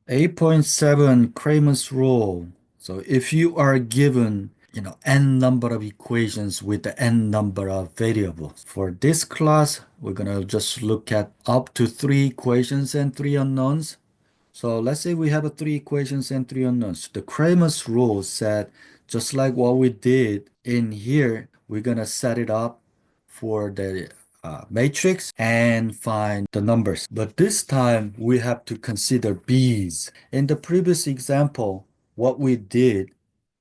8.7 Cramer's rule. So if you are given, n number of equations with the n number of variables. For this class, we're gonna just look at up to three equations and three unknowns. So let's say we have a three equations and three unknowns. The Cramer's rule said, just like what we did in here, we're gonna set it up for the matrix and find the numbers. But this time we have to consider b's. In the previous example, what we did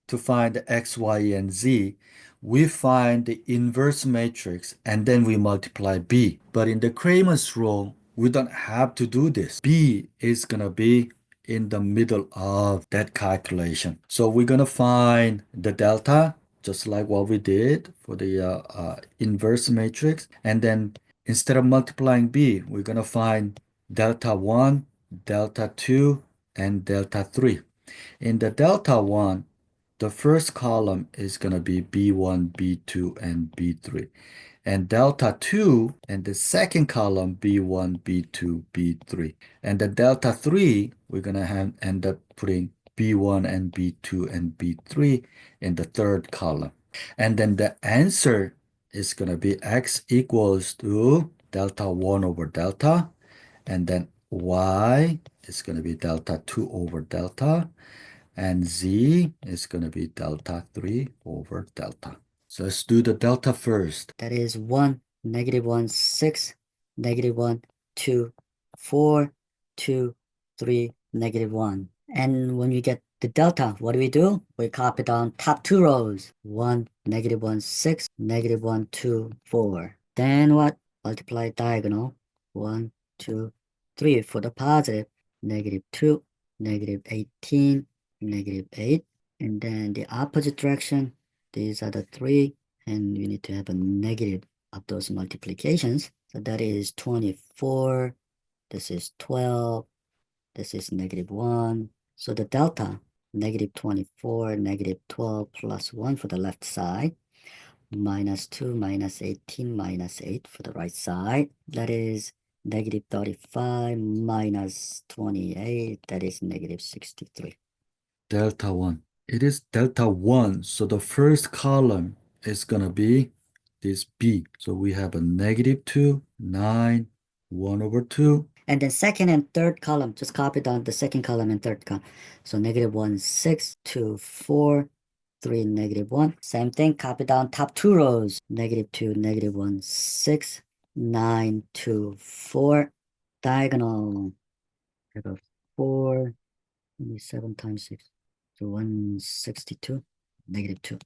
to find the x, y, and z, we find the inverse matrix and then we multiply b. But in the Cramer's rule, we don't have to do this. B is going to be in the middle of that calculation. So we're going to find the delta, just like what we did for the inverse matrix. And then instead of multiplying b, we're going to find delta 1, delta 2, and delta 3. In the delta 1, the first column is going to be B1, B2, and B3. And delta 2, and the second column, B1, B2, B3. And the delta 3, we're going to end up putting B1 and B2 and B3 in the third column. And then the answer is going to be x equals to delta 1 over delta. And then y is going to be delta 2 over delta. And z is going to be delta 3 over delta. So let's do the delta first. That is 1, -1, 6, -1, 2, 4, 2, 3, -1. And when we get the delta, what do? We copy down top two rows. 1, -1, 6, -1, 2, 4. Then what? Multiply diagonal. 1, 2, 3 for the positive. -2, -18, -8. And then the opposite direction, these are the 3. And you need to have a negative of those multiplications. So that is 24. This is 12. This is -1. So the delta, -24, -12 plus 1 for the left side, -2, -18, -8 for the right side. That is -35 minus 28. That is -63. Delta 1. It is delta 1. So the first column is going to be this b. So we have a -2, 9, 1 over 2. And then second and third column, just copy down the second column and third column. So -1, 6, 2, 4, 3, -1. Same thing, copy down top two rows. -2, -1, 6, 9, 2, 4. Diagonal. 4, 7 times 6. So 162, -2.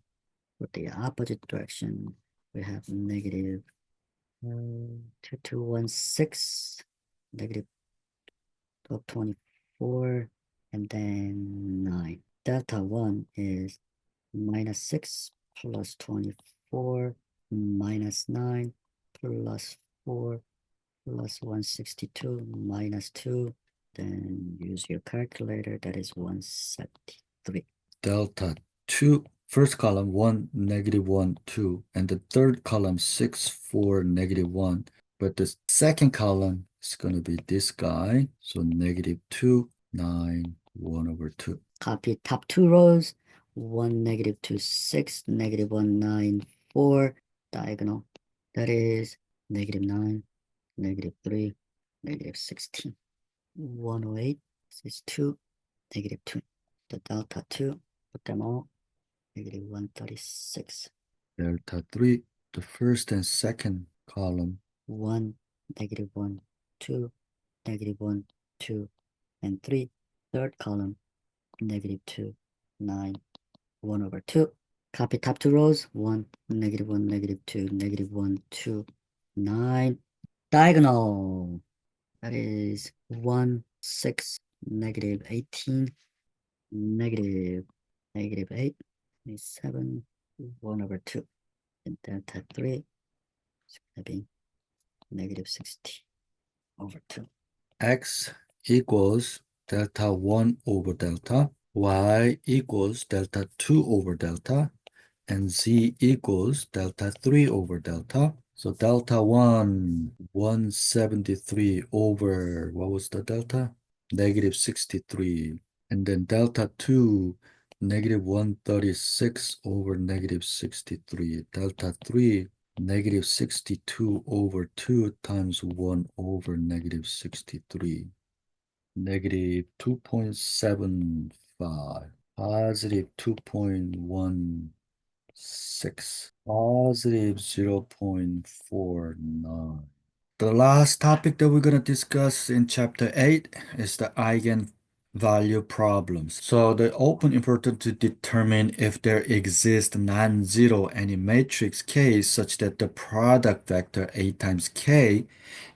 With the opposite direction, we have -2216, -1224, and then 9. Delta 1 is -6 plus 24 minus 9 plus 4 plus 162 minus 2. Then use your calculator. That is 173. Delta 2. First column 1, -1, 2. And the third column 6, 4, -1. But the second column is going to be this guy. So -2, 9, 1 over 2. Copy top two rows. 1, -2, 6, -1, 9, 4. Diagonal. That is -9, -3, -16. 108. This is 2, -2. The delta 2, put them all. -136. Delta 3, the first and second column. 1, -1, 2, -1, 2, and 3. Third column, -2, 9, 1 over 2. Copy top two rows. 1, -1, -2, -1, 2, 9. Diagonal. That is 1, 6, -18, -8, 7, 1 over 2. And delta 3 is going to be -60 over 2. X equals delta 1 over delta. Y equals delta 2 over delta. And Z equals delta 3 over delta. So delta 1, 173 over, what was the delta? negative 63. And then delta 2, negative 136 over negative 63. Delta 3, negative 62 over 2 times 1 over negative 63. Negative 2.75. Positive 2.16. Positive 0.49. The last topic that we're going to discuss in chapter 8 is the eigenvalue problems. So the open important to determine if there exists non-zero any matrix K such that the product vector A times K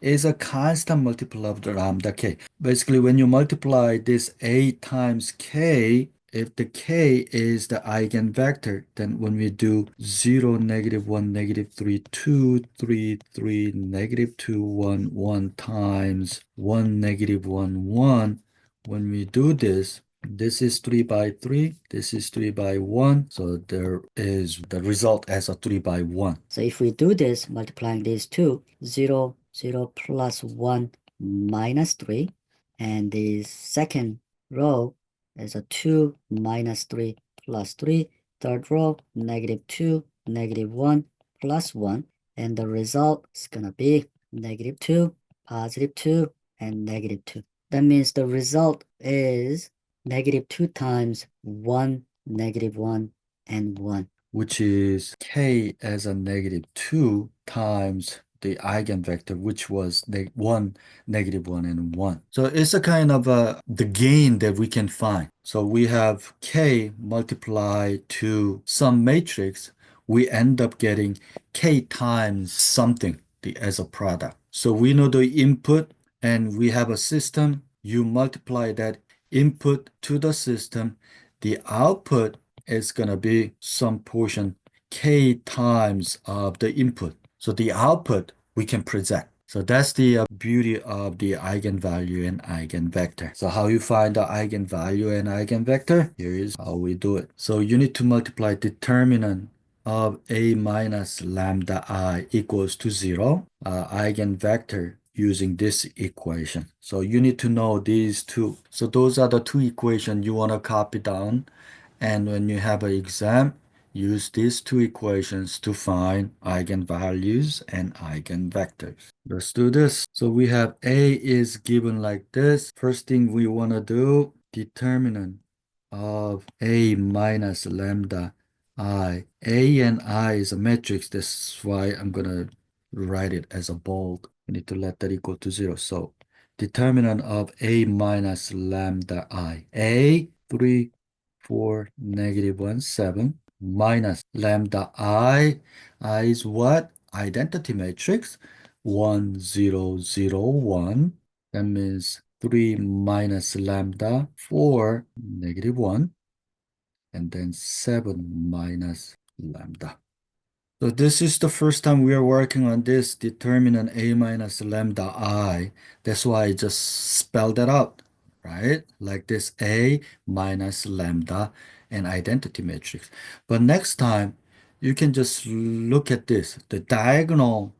is a constant multiple of the lambda K. Basically, when you multiply this A times K, if the k is the eigenvector, then when we do 0, -1, -3, 2, 3, 3, -2, 1, 1 times 1, -1, 1, when we do this, this is 3 by 3, this is 3 by 1, so there is the result as a 3 by 1. So if we do this, multiplying these two, 0, 0 plus 1 minus 3, and the second row is a 2 minus 3 plus 3, third row, -2, -1 plus 1, and the result is going to be -2, +2, and -2. That means the result is -2 times 1, -1, and 1. Which is k as a -2 times the eigenvector, which was 1, -1, and 1. So it's a kind of the gain that we can find. So we have k multiplied to some matrix, we end up getting k times something as a product. So we know the input and we have a system. You multiply that input to the system, the output is going to be some portion k times of the input. So the output we can project. So that's the beauty of the eigenvalue and eigenvector. So how you find the eigenvalue and eigenvector? Here is how we do it. So you need to multiply determinant of a minus lambda I equals to 0, eigenvector using this equation. So you need to know these two. So those are the two equations you want to copy down. And when you have an exam, use these two equations to find eigenvalues and eigenvectors. Let's do this. So we have A is given like this. First thing we want to do, determinant of A minus lambda I. A and I is a matrix. That's why I'm going to write it as a bold. We need to let that equal to 0. So determinant of A minus lambda I. A, 3, 4, -1, 7, minus lambda I is what? Identity matrix, 1, 0, 0, 1. That means 3 minus lambda, 4, -1, and then 7 minus lambda. So this is the first time we are working on this determinant A minus lambda I. That's why I just spelled that out, right? Like this A minus lambda and identity matrix. But next time, you can just look at this. The diagonal,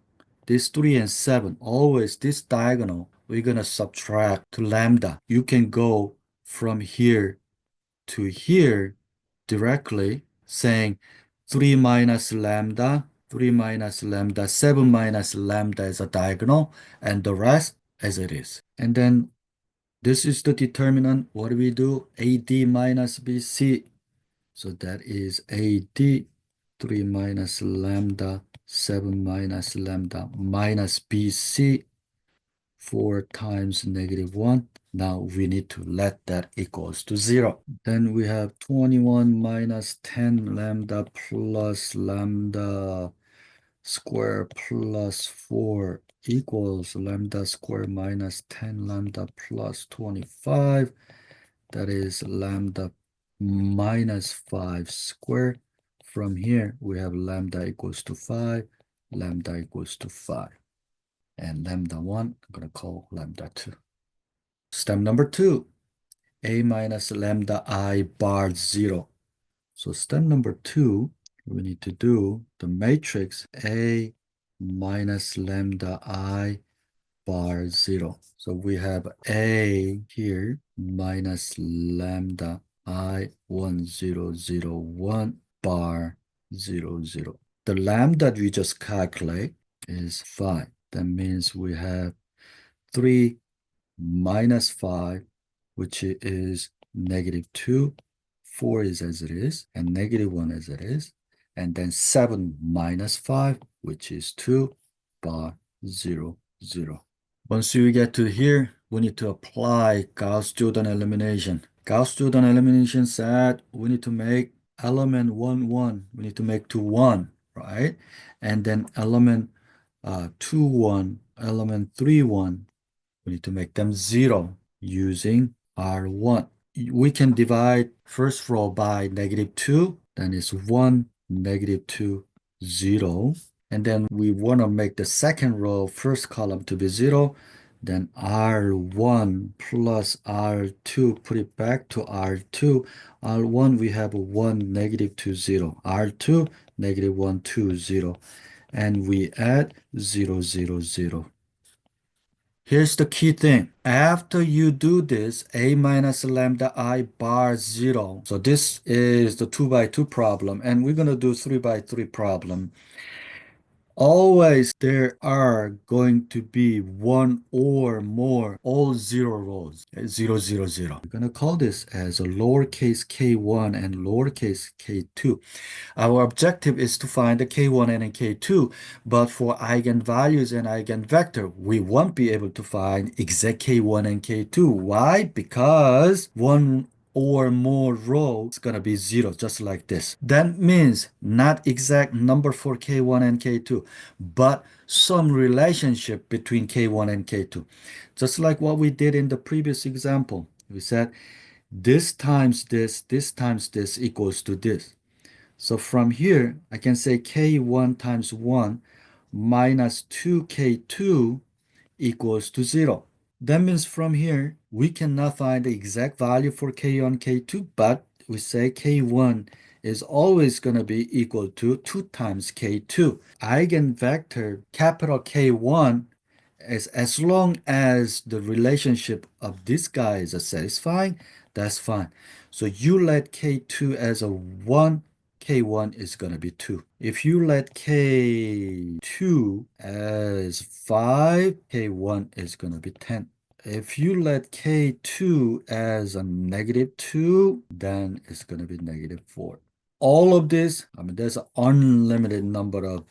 this 3 and 7, always this diagonal, we're going to subtract to lambda. You can go from here to here directly, saying 3 minus lambda, 3 minus lambda, 7 minus lambda is a diagonal, and the rest as it is. And then this is the determinant. What do we do? AD minus BC. So that is AD, 3 minus lambda, 7 minus lambda, minus BC, 4 times -1. Now we need to let that equals to 0. Then we have 21 minus 10 lambda plus lambda square plus 4 equals lambda square minus 10 lambda plus 25. That is lambda minus 5 square. From here, we have lambda equals to 5, lambda equals to 5. And lambda 1, I'm going to call lambda 2. Step number 2, A minus lambda I bar 0. So step number 2, we need to do the matrix A minus lambda I bar 0. So we have A here minus lambda I1001 bar 00. The lambda we just calculate is 5. That means we have 3 minus 5, which is -2. 4 is as it is, and -1 as it is. And then 7 minus 5, which is 2 bar 0, 0. Once you get to here, we need to apply Gauss-Jordan elimination. Gauss-Jordan elimination said we need to make element 1, 1. We need to make to 1, right? And then element 2, 1, element 3, 1. We need to make them 0 using R1. We can divide first row by -2, then it's 1, -2, 0. And then we want to make the second row, first column to be 0. Then R1 plus R2, put it back to R2. R1, we have 1, -2, 0. R2, -1, 2, 0. And we add 0, 0, 0. Here's the key thing. After you do this, A minus lambda I bar 0. So this is the 2 by 2 problem, and we're going to do 3 by 3 problem. Always there are going to be one or more all zero rows, 0, 0, 0. We're going to call this as a lowercase k1 and lowercase k2. Our objective is to find the k1 and k2, but for eigenvalues and eigenvector, we won't be able to find exact k1 and k2. Why? Because one or more row is going to be 0, just like this. That means not exact number for k1 and k2, but some relationship between k1 and k2. Just like what we did in the previous example. We said this times this equals to this. So from here, I can say k1 times 1 minus 2k2 equals to 0. That means from here, we cannot find the exact value for k1, k2, but we say k1 is always going to be equal to 2 times k2. Eigenvector capital K1 is as long as the relationship of this guy is satisfying, that's fine. So you let K2 as a 1, K1 is going to be 2. If you let K2 as 5, K1 is going to be 10. If you let K2 as a -2, then it's going to be -4. All of this, I mean, there's an unlimited number of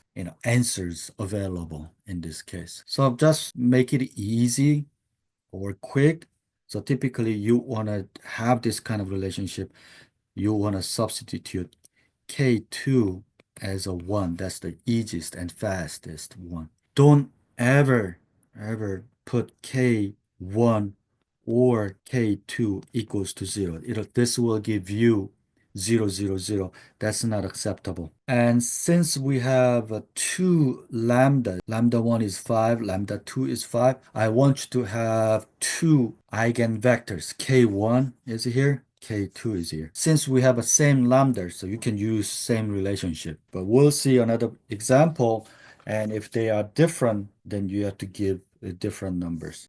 answers available in this case. So just make it easy or quick. So typically you want to have this kind of relationship. You want to substitute K2 as a 1. That's the easiest and fastest one. Don't ever, ever put K1 or K2 equals to 0. This will give you 0, 0, 0. That's not acceptable. And since we have two lambda, lambda 1 is 5, lambda 2 is 5, I want you to have two eigenvectors. K1 is here, K2 is here. Since we have a same lambda, so you can use same relationship. But we'll see another example, and if they are different, then you have to give different numbers.